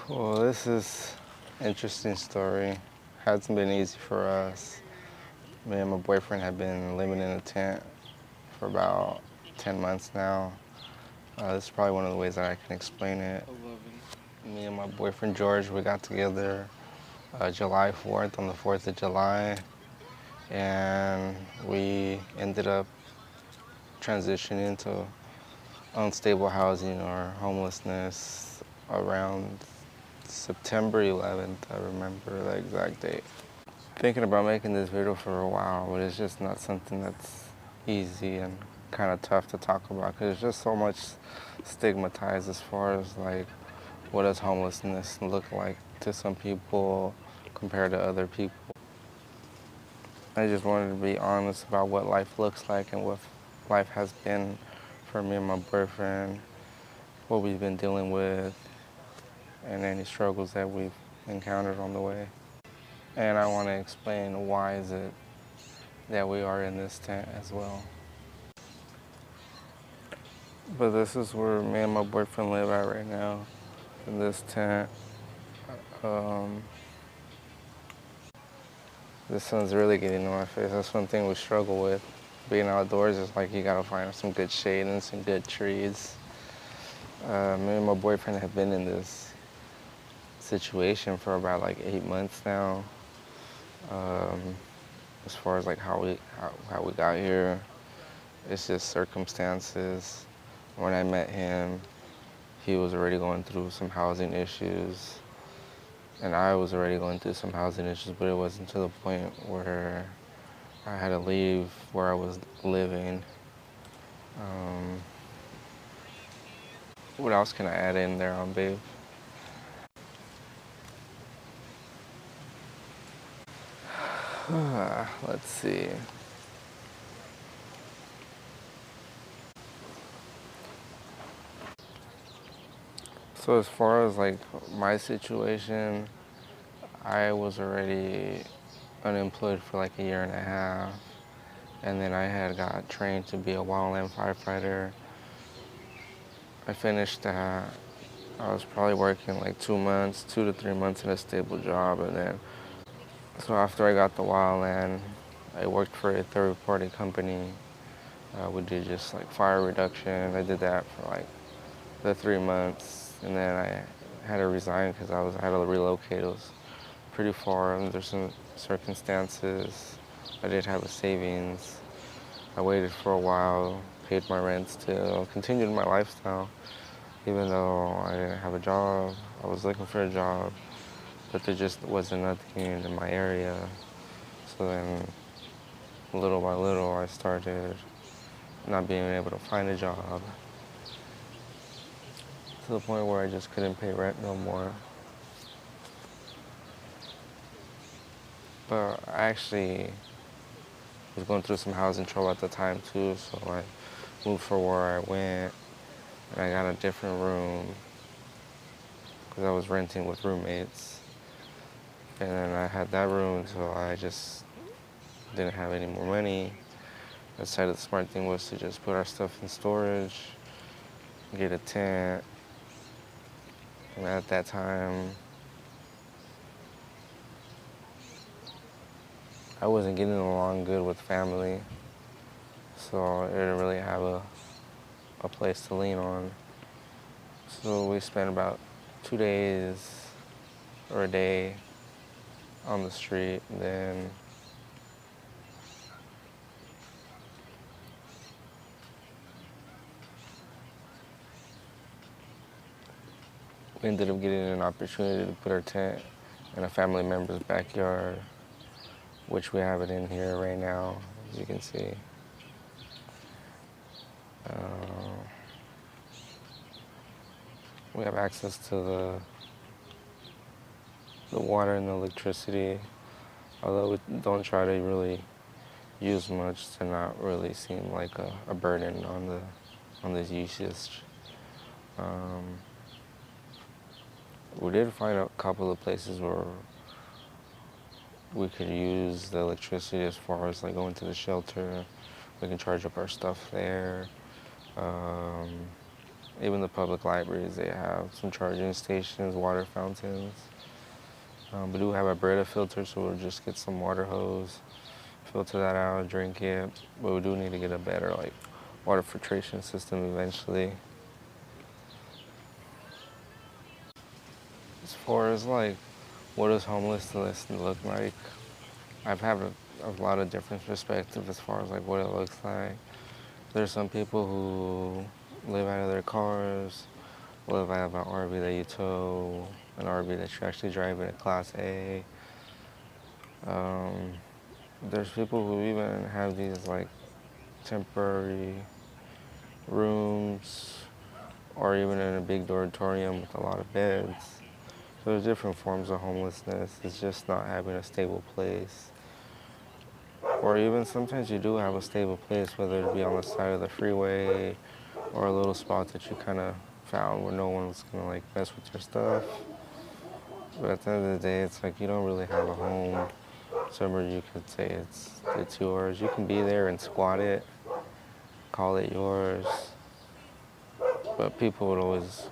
Well, this is an interesting story. Hasn't been easy for us. Me and my boyfriend have been living in a tent for about 10 months now. This is probably one of the ways that I can explain it. Me and my boyfriend George, we got together July 4th, on the 4th of July, and we ended up transitioning into unstable housing or homelessness around September 11th. I remember the exact date. Thinking about making this video for a while, but it's just not something that's easy and kind of tough to talk about because there's just so much stigmatized as far as like what does homelessness look like to some people compared to other people. I just wanted to be honest about what life looks like and what life has been for me and my boyfriend, what we've been dealing with, and any struggles that we've encountered on the way. And I want to explain why is it that we are in this tent as well. But this is where me and my boyfriend live at right now, in this tent. Um, the sun's really getting in my face. That's one thing we struggle with. Being outdoors is like you gotta find some good shade and some good trees. Me and my boyfriend have been in this situation for about like 8 months now. As far as like how we got here, it's just circumstances. When I met him, he was already going through some housing issues, and I was already going through some housing issues, but it wasn't to the point where I had to leave where I was living. What else can I add in there on Babe? Let's see. So as far as like my situation, I was already unemployed for like a year and a half, and then I had got trained to be a wildland firefighter. I finished that. I was probably working like 2 months, 2 to 3 months in a stable job, and then so after I got the wildland, I worked for a third-party company. We did just like fire reduction. I did that for like the 3 months, and then I had to resign because I had to relocate. It was pretty far under some circumstances. I did have a savings. I waited for a while, paid my rent still, continued my lifestyle. Even though I didn't have a job, I was looking for a job, but there just wasn't nothing in my area. So then, little by little, I started not being able to find a job to the point where I just couldn't pay rent no more. But I actually was going through some housing trouble at the time too, so I moved for where I went, and I got a different room because I was renting with roommates. And then I had that room until I just didn't have any more money. I decided the smart thing was to just put our stuff in storage, get a tent. And at that time, I wasn't getting along good with family, so I didn't really have a place to lean on. So we spent about 2 days or a day on the street, and then we ended up getting an opportunity to put our tent in a family member's backyard, which we have it in here right now, as you can see. We have access to the water and the electricity, although we don't try to really use much to not really seem like a burden on this usage. We did find a couple of places where we could use the electricity as far as like going to the shelter. We can charge up our stuff there. Even the public libraries, they have some charging stations, water fountains. We do have a Brita filter, so we'll just get some water hose, filter that out, drink it. But we do need to get a better like water filtration system eventually. As far as like what does homelessness look like, I've had a lot of different perspectives as far as like what it looks like. There's some people who live out of their cars, live out of an RV that you tow, an RV that you actually drive in a Class A. Um, there's people who even have these like temporary rooms or even in a big dormitorium with a lot of beds. So there's different forms of homelessness. It's just not having a stable place. Or even sometimes you do have a stable place, whether it be on the side of the freeway or a little spot that you kind of found where no one's gonna like mess with your stuff. But at the end of the day, it's like you don't really have a home somewhere you could say it's yours. You can be there and squat it, call it yours, but people would always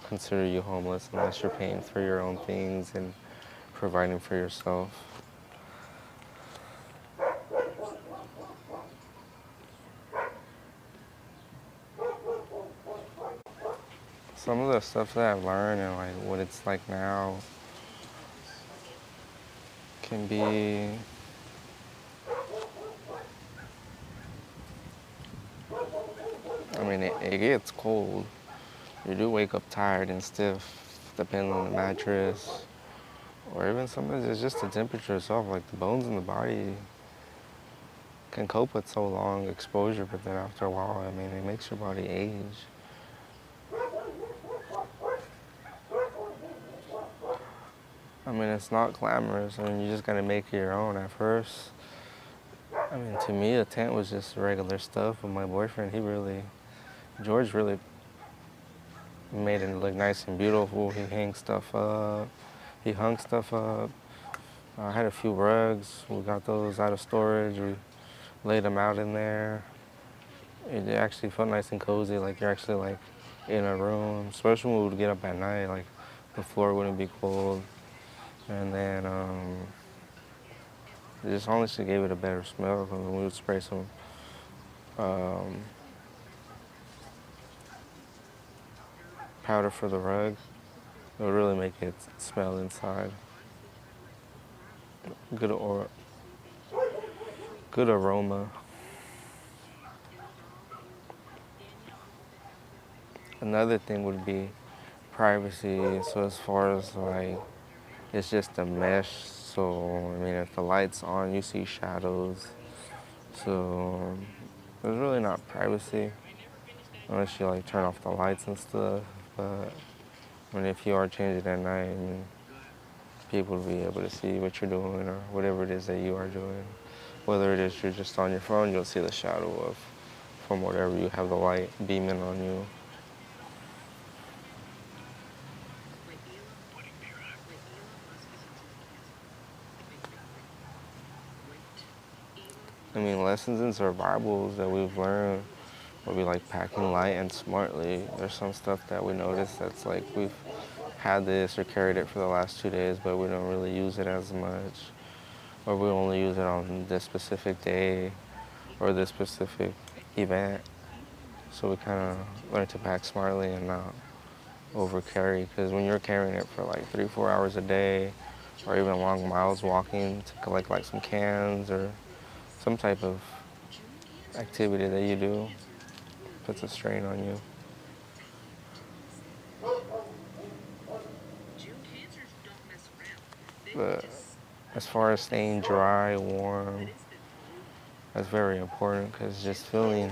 consider you homeless unless you're paying for your own things and providing for yourself. Some of the stuff that I've learned and like what it's like now can be it gets cold. You do wake up tired and stiff, depending on the mattress. Or even sometimes it's just the temperature itself, like the bones in the body can cope with so long exposure, but then after a while, it makes your body age. It's not glamorous. You just gotta make it your own at first. To me, a tent was just regular stuff, but my boyfriend, George really made it look nice and beautiful. He hung stuff up. I had a few rugs. We got those out of storage. We laid them out in there. It actually felt nice and cozy, like you're actually like in a room, especially when we would get up at night, like the floor wouldn't be cold. And then it just honestly gave it a better smell because we would spray some powder for the rug. It would really make it smell inside. Good or good aroma. Another thing would be privacy. So as far as like, it's just a mesh. So if the light's on, you see shadows. So there's really not privacy unless you like turn off the lights and stuff. But if you are changing at night, people will be able to see what you're doing or whatever it is that you are doing. Whether it is you're just on your phone, you'll see the shadow from whatever you have the light beaming on you. Lessons in survivals that we've learned would be like packing light and smartly. There's some stuff that we notice that's like we've had this or carried it for the last 2 days, but we don't really use it as much. Or we only use it on this specific day or this specific event. So we kind of learn to pack smartly and not over carry, because when you're carrying it for like 3-4 hours a day or even long miles walking to collect like some cans or some type of activity that you do, puts a strain on you. But as far as staying dry, warm, that's very important, because just feeling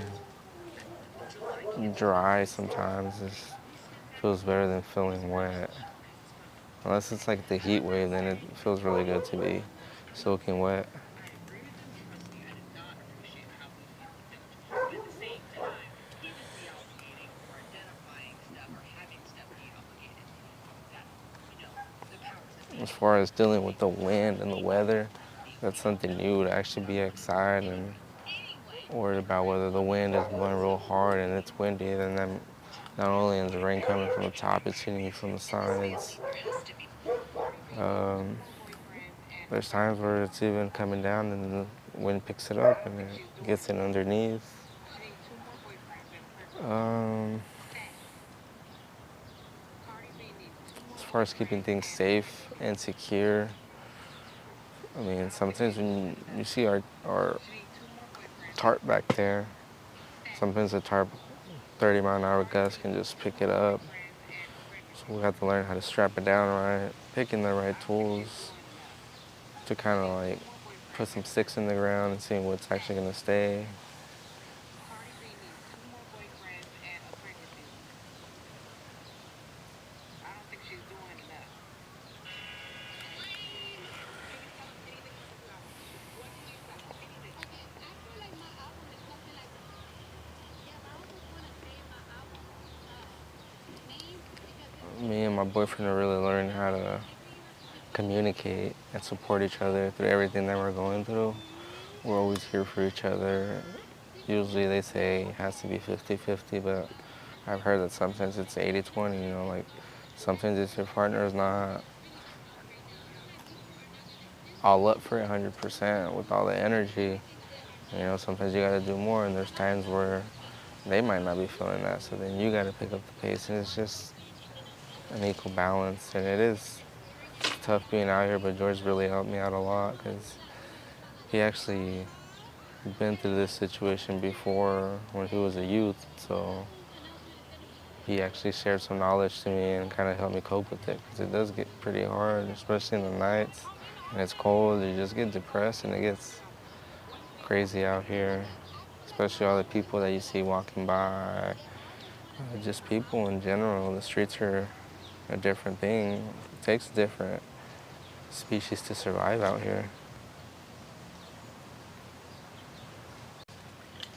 dry sometimes feels better than feeling wet. Unless it's like the heat wave, then it feels really good to be soaking wet. As far as dealing with the wind and the weather, that's something new to actually be outside and worried about whether the wind is blowing real hard and it's windy, then that Not only is the rain coming from the top, it's hitting you from the sides. Um, there's times where it's even coming down and the wind picks it up and it gets it underneath. Um, as far as keeping things safe and secure, I mean, sometimes when you see our tarp back there, sometimes the tarp 30-mile-an-hour gust can just pick it up. So we have to learn how to strap it down right, picking the right tools to kind of like put some sticks in the ground and seeing what's actually going to stay. Me and my boyfriend are really learning how to communicate and support each other through everything that we're going through. We're always here for each other. Usually they say it has to be 50-50, but I've heard that sometimes it's 80-20, you know, like sometimes if your partner is not all up for it 100% with all the energy, you know, sometimes you gotta do more, and there's times where they might not be feeling that, so then you gotta pick up the pace, and it's just an equal balance, and it is tough being out here, but George really helped me out a lot, because he actually been through this situation before when he was a youth, so he actually shared some knowledge to me and kind of helped me cope with it, because it does get pretty hard, especially in the nights, and it's cold, you just get depressed, and it gets crazy out here, especially all the people that you see walking by, just people in general. The streets are a different thing. It takes different species to survive out here.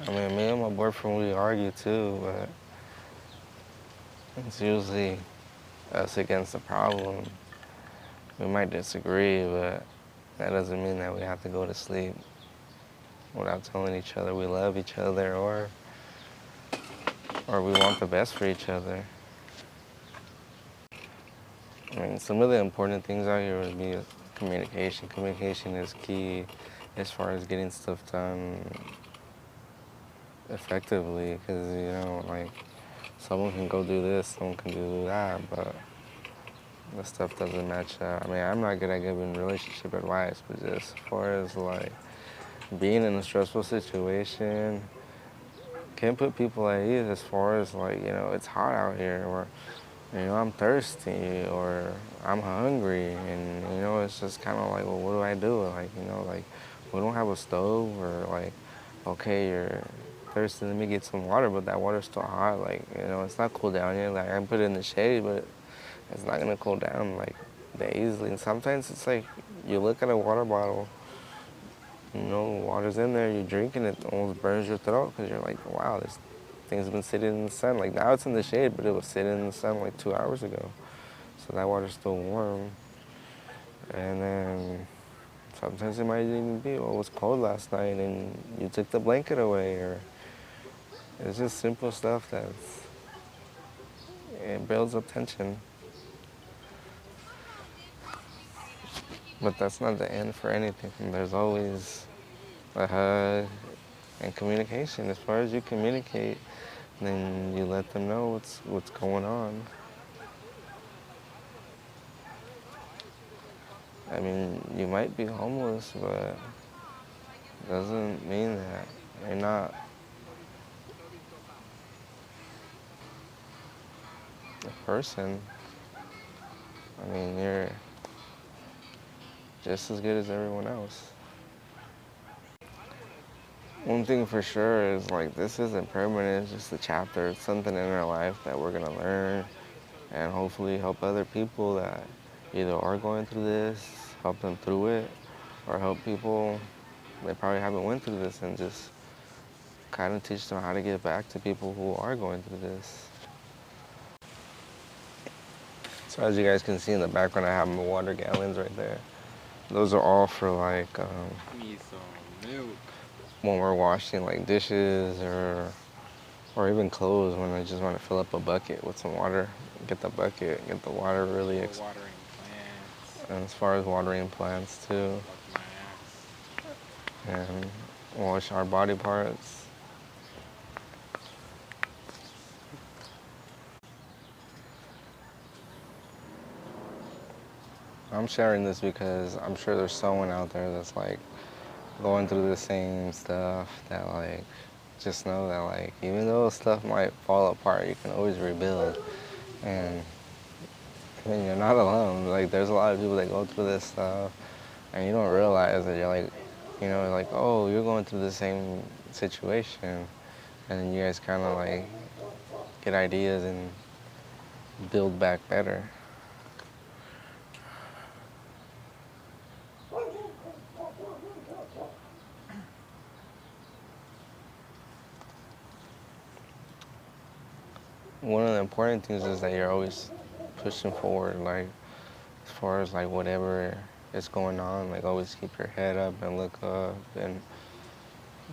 I mean, me and my boyfriend, we argue too, but it's usually us against the problem. We might disagree, but that doesn't mean that we have to go to sleep without telling each other we love each other or we want the best for each other. I mean, some of the important things out here would be communication. Communication is key as far as getting stuff done effectively, because, you know, like, someone can go do this, someone can do that, but the stuff doesn't match up. I mean, I'm not good at giving relationship advice, but just as far as, like, being in a stressful situation can put people at ease as far as, like, you know, it's hot out here, or, you know, I'm thirsty, or I'm hungry, and, you know, it's just kind of like, well, what do I do? Like, you know, like, we don't have a stove, or, like, okay, you're thirsty, let me get some water, but that water's still hot, like, you know, it's not cooled down yet. Like, I can put it in the shade, but it's not gonna cool down, like, that easily. And sometimes it's like, you look at a water bottle, you know, water's in there, you're drinking it, almost burns your throat, because you're like, wow, this thing's been sitting in the sun. Like, now it's in the shade, but it was sitting in the sun like 2 hours ago. So that water's still warm. And then sometimes it might even be, well, it was cold last night and you took the blanket away, or it's just simple stuff it builds up tension. But that's not the end for anything. There's always a hug and communication. As far as you communicate, then you let them know what's going on. I mean, you might be homeless, but it doesn't mean that you're not a person. I mean, you're just as good as everyone else. One thing for sure is, like, this isn't permanent, it's just a chapter. It's something in our life that we're gonna learn and hopefully help other people that either are going through this, help them through it, or help people that probably haven't went through this and just kind of teach them how to give back to people who are going through this. So as you guys can see in the background, I have my water gallons right there. Those are all for, like, Need some milk. when we're washing, like, dishes or Or even clothes when I just want to fill up a bucket with some water. Get the bucket, get the water really. Or watering plants. And as far as watering plants too, Wipe my ass. and wash our body parts. I'm sharing this because I'm sure there's someone out there that's like going through the same stuff that like just know that like even though stuff might fall apart, you can always rebuild. And I mean, you're not alone. Like there's a lot of people that go through this stuff and you don't realize that you're like, like, oh, you're going through the same situation. And then you guys kind of like get ideas and build back better. One of the important things is that you're always pushing forward, like as far as like whatever is going on, like always keep your head up and look up and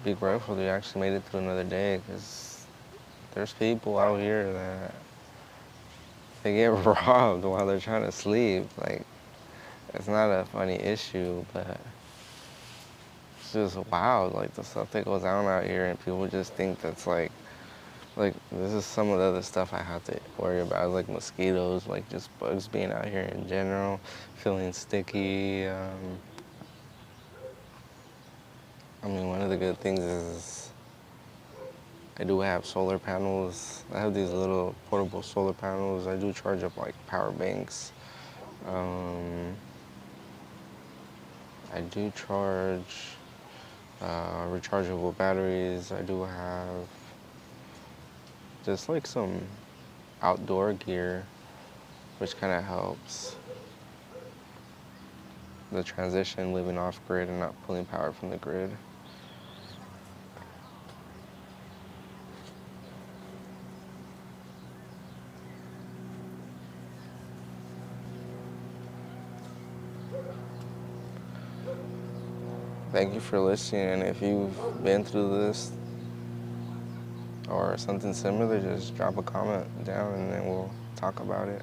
be grateful that you actually made it through another day, because there's people out here that they get robbed while they're trying to sleep. Like, it's not a funny issue, but it's just wild, like the stuff that goes on out here, and people just think that's like this is some of the other stuff I have to worry about, like mosquitoes, like just bugs being out here in general, feeling sticky. I mean, one of the good things is I do have solar panels. I have these little portable solar panels. I do charge up like power banks. Um, I do charge rechargeable batteries. I do have just like some outdoor gear, which kind of helps the transition, living off grid and not pulling power from the grid. Thank you for listening, and if you've been through this or something similar, just drop a comment down and then we'll talk about it.